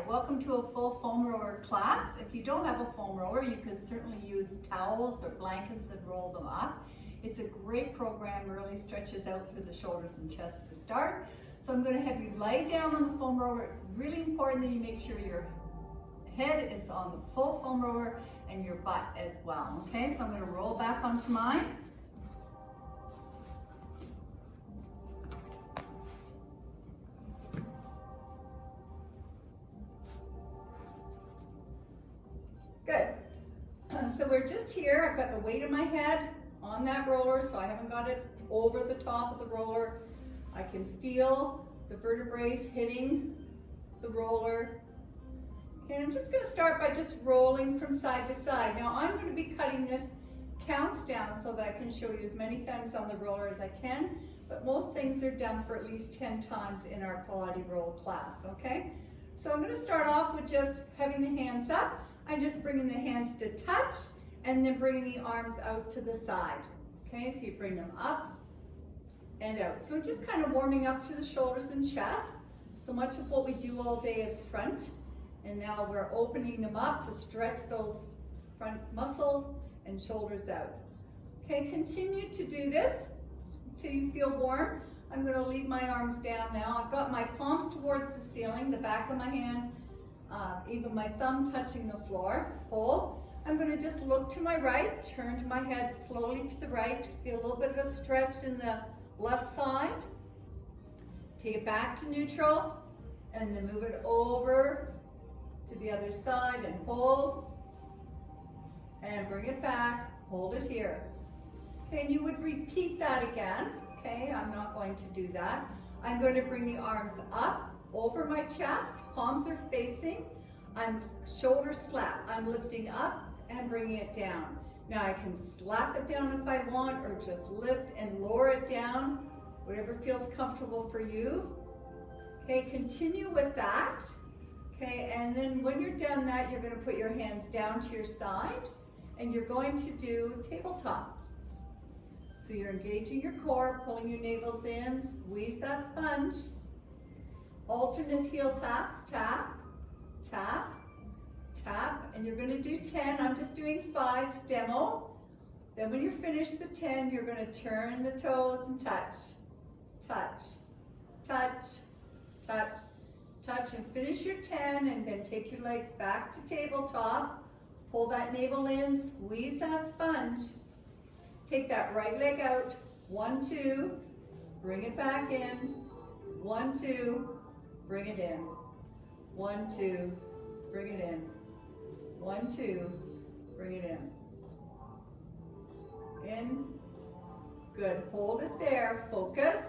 welcome to a full foam roller class. If you don't have a foam roller, you can certainly use towels or blankets and roll them up. It's a great program, really stretches out through the shoulders and chest to start. So I'm going to have you lie down on the foam roller. It's really important that you make sure your head is on the full foam roller and your butt as well. Okay, so I'm going to roll back onto mine. Good. So we're just here. I've got the weight of my head on that roller, so I haven't got it over the top of the roller. I can feel the vertebrae hitting the roller. Okay, I'm just going to start by just rolling from side to side. Now I'm going to be cutting this counts down so that I can show you as many things on the roller as I can, but most things are done for at least 10 times in our Pilates roll class, okay? So I'm going to start off with just having the hands up. I'm just bringing the hands to touch and then bringing the arms out to the side. Okay, so you bring them up and out. So just kind of warming up through the shoulders and chest. So much of what we do all day is front, and now we're opening them up to stretch those front muscles and shoulders out. Okay, continue to do this until you feel warm. I'm going to leave my arms down now. I've got my palms towards the ceiling, the back of my hand, even my thumb touching the floor. Hold. I'm going to just look to my right, turn my head slowly to the right, feel a little bit of a stretch in the left side. Take it back to neutral, and then move it over to the other side and hold. And bring it back, hold it here. Okay, and you would repeat that again. Okay, I'm not going to do that. I'm going to bring the arms up over my chest, palms are facing. I'm shoulder slap. I'm lifting up and bringing it down. Now I can slap it down if I want, or just lift and lower it down, whatever feels comfortable for you. Okay, continue with that. Okay, and then when you're done that, you're going to put your hands down to your side, and you're going to do tabletop. So you're engaging your core, pulling your navels in, squeeze that sponge. Alternate heel taps, tap, tap, tap, and you're going to do 10. I'm just doing 5 to demo. Then when you're finished the 10, you're going to turn the toes and touch, touch, touch, touch, touch, and finish your 10, and then take your legs back to tabletop. Pull that navel in, squeeze that sponge. Take that right leg out, 1, 2, bring it back in, 1, 2, bring it in, 1, 2, bring it in, 1, 2, bring it in, good, hold it there, focus,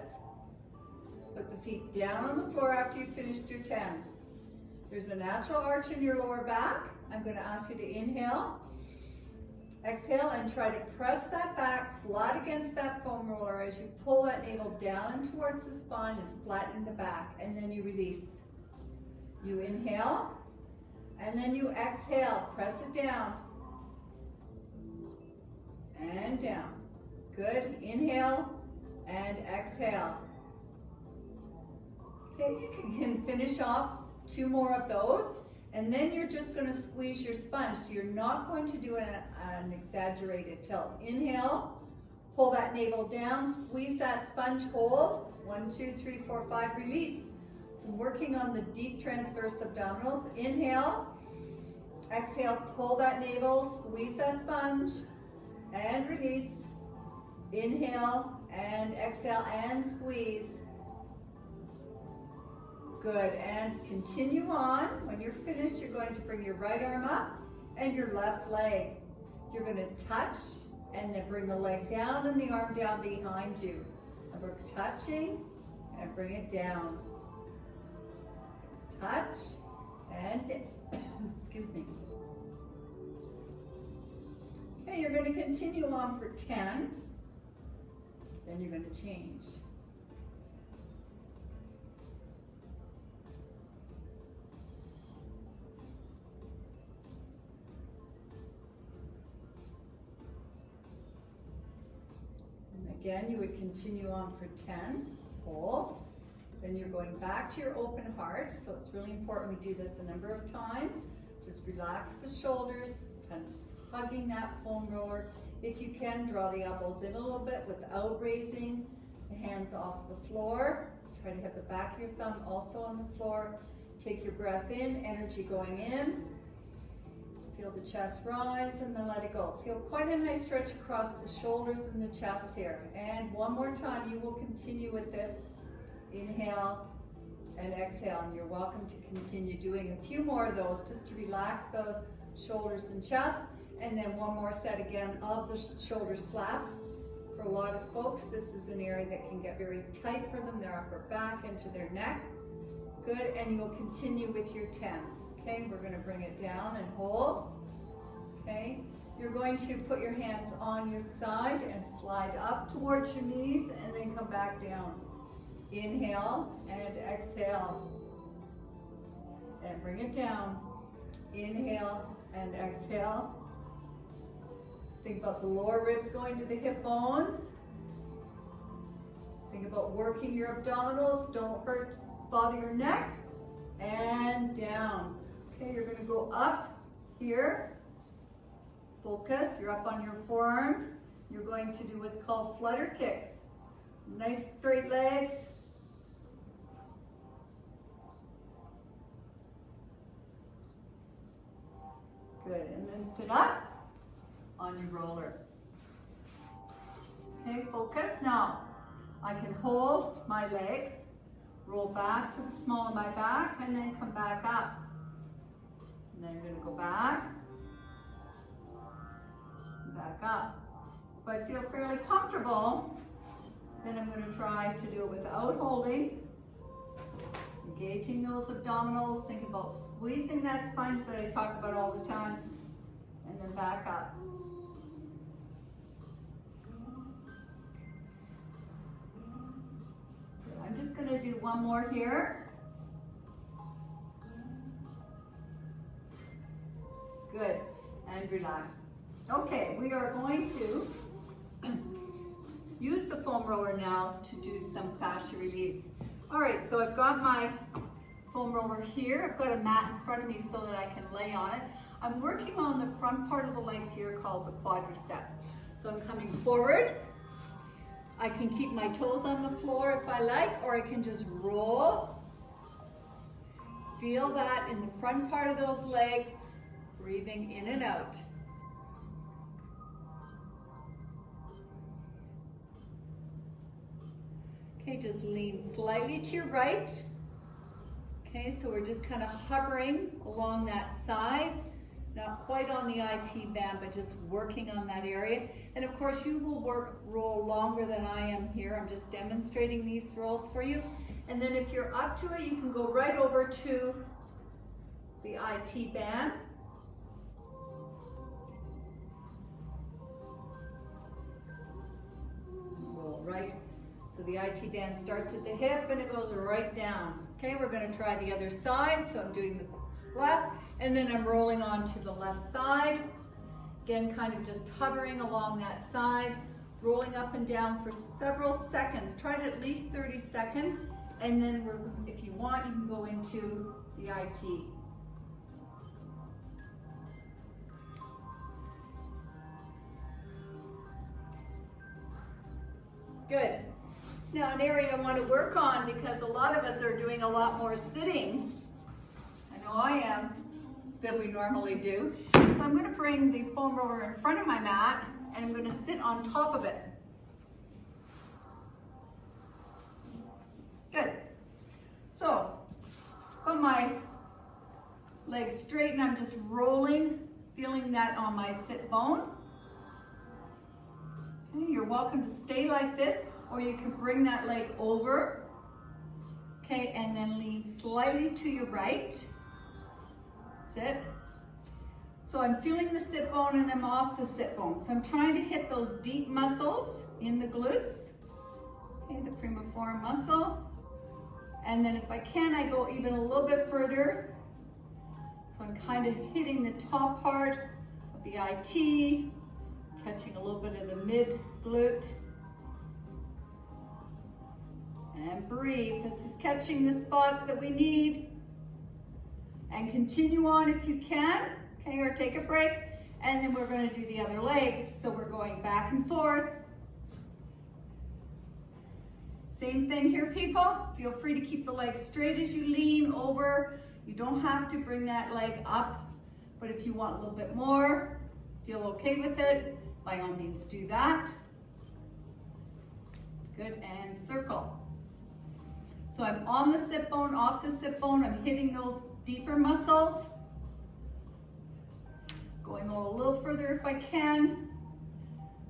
put the feet down on the floor after you've finished your 10. There's a natural arch in your lower back. I'm going to ask you to inhale, exhale, and try to press that back flat against that foam roller as you pull that navel down and towards the spine and flatten the back, and then you release. You inhale, and then you exhale, press it down, and down. Good, inhale, and exhale. Okay, you can finish off 2 more of those, and then you're just going to squeeze your sponge. So you're not going to do an exaggerated tilt. Inhale, pull that navel down, squeeze that sponge, hold. 1, 2, 3, 4, 5, release. So working on the deep transverse abdominals. Inhale, exhale, pull that navel, squeeze that sponge, and release. Inhale, and exhale, and squeeze. Good, and continue on. When you're finished, you're going to bring your right arm up and your left leg. You're going to touch and then bring the leg down and the arm down behind you. And we're touching and bring it down. Touch and excuse me. Okay, you're going to continue on for 10. Then you're going to change. Again, you would continue on for 10, hold, Then you're going back to your open heart. So it's really important we do this a number of times. Just relax the shoulders, kind of hugging that foam roller. If you can, draw the elbows in a little bit without raising the hands off the floor. Try to have the back of your thumb also on the floor. Take your breath in, energy going in. Feel the chest rise and then let it go. Feel quite a nice stretch across the shoulders and the chest here. And one more time, you will continue with this. Inhale and exhale, and you're welcome to continue doing a few more of those just to relax the shoulders and chest. And then one more set again of the shoulder slaps. For a lot of folks, this is an area that can get very tight for them, their upper back into their neck. Good, and you'll continue with your 10. Okay, we're going to bring it down and hold. Okay, you're going to put your hands on your side and slide up towards your knees and then come back down. Inhale and exhale. And bring it down. Inhale and exhale. Think about the lower ribs going to the hip bones. Think about working your abdominals. Don't bother your neck. And down. Okay, you're going to go up here. Focus. You're up on your forearms. You're going to do what's called flutter kicks. Nice straight legs. Good. And then sit up on your roller. Okay, focus. Now, I can hold my legs, roll back to the small of my back, and then come back up. And then I'm going to go back, back up. If I feel fairly comfortable, then I'm going to try to do it without holding. Engaging those abdominals. Think about squeezing that sponge that I talk about all the time. And then back up. Good. I'm just going to do one more here. Good. And relax. Okay, we are going to use the foam roller now to do some fascia release. All right, so I've got my foam roller here. I've got a mat in front of me so that I can lay on it. I'm working on the front part of the legs here called the quadriceps. So I'm coming forward. I can keep my toes on the floor if I like, or I can just roll. Feel that in the front part of those legs, breathing in and out. Okay, just lean slightly to your right. Okay, so we're just kind of hovering along that side. Not quite on the IT band, but just working on that area. And of course, you will roll longer than I am here. I'm just demonstrating these rolls for you. And then if you're up to it, you can go right over to the IT band. Roll right. So the IT band starts at the hip and it goes right down. Okay, we're going to try the other side. So I'm doing the left and then I'm rolling on to the left side. Again, kind of just hovering along that side, rolling up and down for several seconds. Try it at least 30 seconds. And then if you want, you can go into the IT. Good. Now an area I want to work on, because a lot of us are doing a lot more sitting, I know I am, than we normally do. So I'm going to bring the foam roller in front of my mat and I'm going to sit on top of it. Good. So, got my legs straight and I'm just rolling, feeling that on my sit bone. Okay, you're welcome to stay like this, or you can bring that leg over. Okay, and then lean slightly to your right. Sit. So I'm feeling the sit bone and I'm off the sit bone. So I'm trying to hit those deep muscles in the glutes. Okay, the primifora muscle. And then if I can, I go even a little bit further. So I'm kind of hitting the top part of the IT, catching a little bit of the mid glute. And breathe. This is catching the spots that we need. And continue on if you can, okay, or take a break. And then we're going to do the other leg. So we're going back and forth. Same thing here, people. Feel free to keep the legs straight as you lean over. You don't have to bring that leg up, but if you want a little bit more, feel okay with it, by all means do that. Good, and circle. So I'm on the sit bone, off the sit bone, I'm hitting those deeper muscles. Going a little further if I can.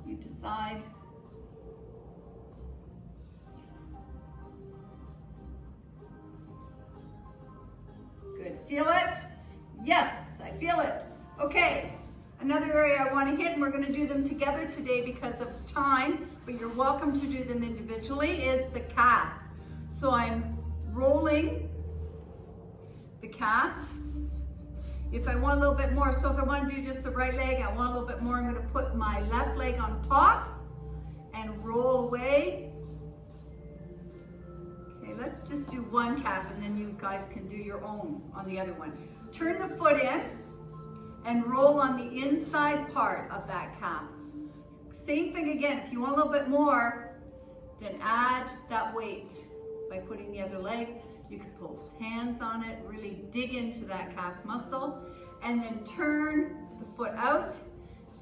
You decide. Good, feel it? Yes, I feel it. Okay, another area I want to hit, and we're going to do them together today because of time, but you're welcome to do them individually, is the calves. So I'm rolling the calf. If I want a little bit more, so if I want to do just the right leg, I want a little bit more, I'm going to put my left leg on top and roll away. Okay, let's just do one calf and then you guys can do your own on the other one. Turn the foot in and roll on the inside part of that calf. Same thing again, if you want a little bit more, then add that weight by putting the other leg. You can put hands on it, really dig into that calf muscle, and then turn the foot out.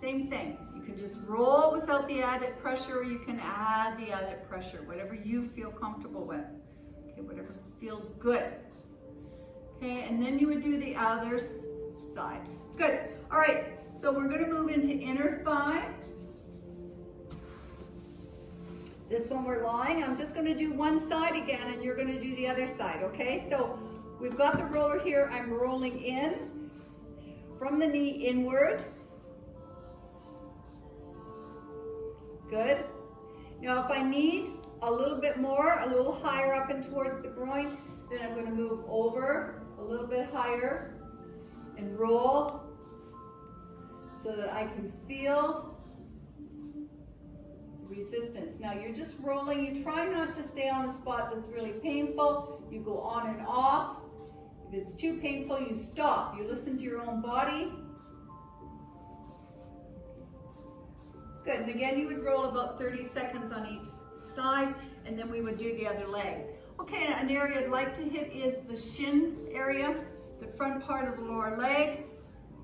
Same thing, you can just roll without the added pressure, or you can add the added pressure, whatever you feel comfortable with. Okay, whatever feels good. Okay, and then you would do the other side. Good, all right, so we're gonna move into inner thigh. This one we're lying. I'm just going to do one side again and you're going to do the other side, okay? So we've got the roller here. I'm rolling in from the knee inward. Good. Now if I need a little bit more, a little higher up and towards the groin, then I'm going to move over a little bit higher and roll so that I can feel resistance. Now you're just rolling. You try not to stay on a spot that's really painful. You go on and off. If it's too painful, you stop. You listen to your own body. Good, and again you would roll about 30 seconds on each side, and then we would do the other leg. Okay, an area I'd like to hit is the shin area, the front part of the lower leg.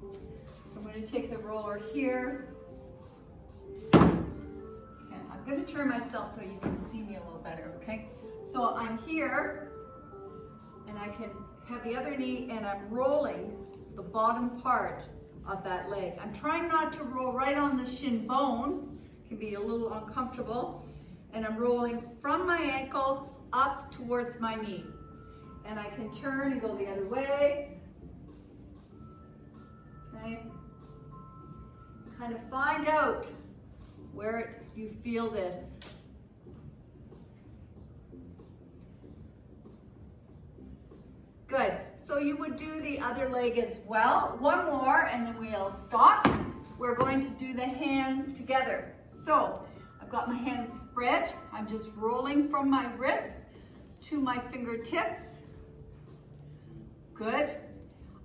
So I'm going to take the roller here. I'm going to turn myself so you can see me a little better, okay? So I'm here, and I can have the other knee, and I'm rolling the bottom part of that leg. I'm trying not to roll right on the shin bone. It can be a little uncomfortable. And I'm rolling from my ankle up towards my knee. And I can turn and go the other way. Okay? Kind of find out where you feel this. Good. So you would do the other leg as well. One more and then we'll stop. We're going to do the hands together. So I've got my hands spread. I'm just rolling from my wrists to my fingertips. Good.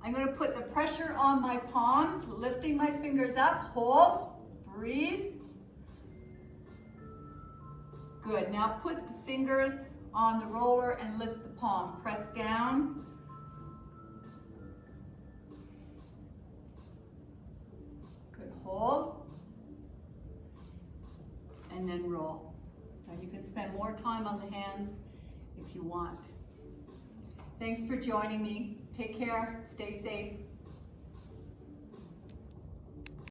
I'm going to put the pressure on my palms, lifting my fingers up. Hold. Breathe. Good, now put the fingers on the roller and lift the palm. Press down. Good, hold. And then roll. Now you can spend more time on the hands if you want. Thanks for joining me. Take care, stay safe.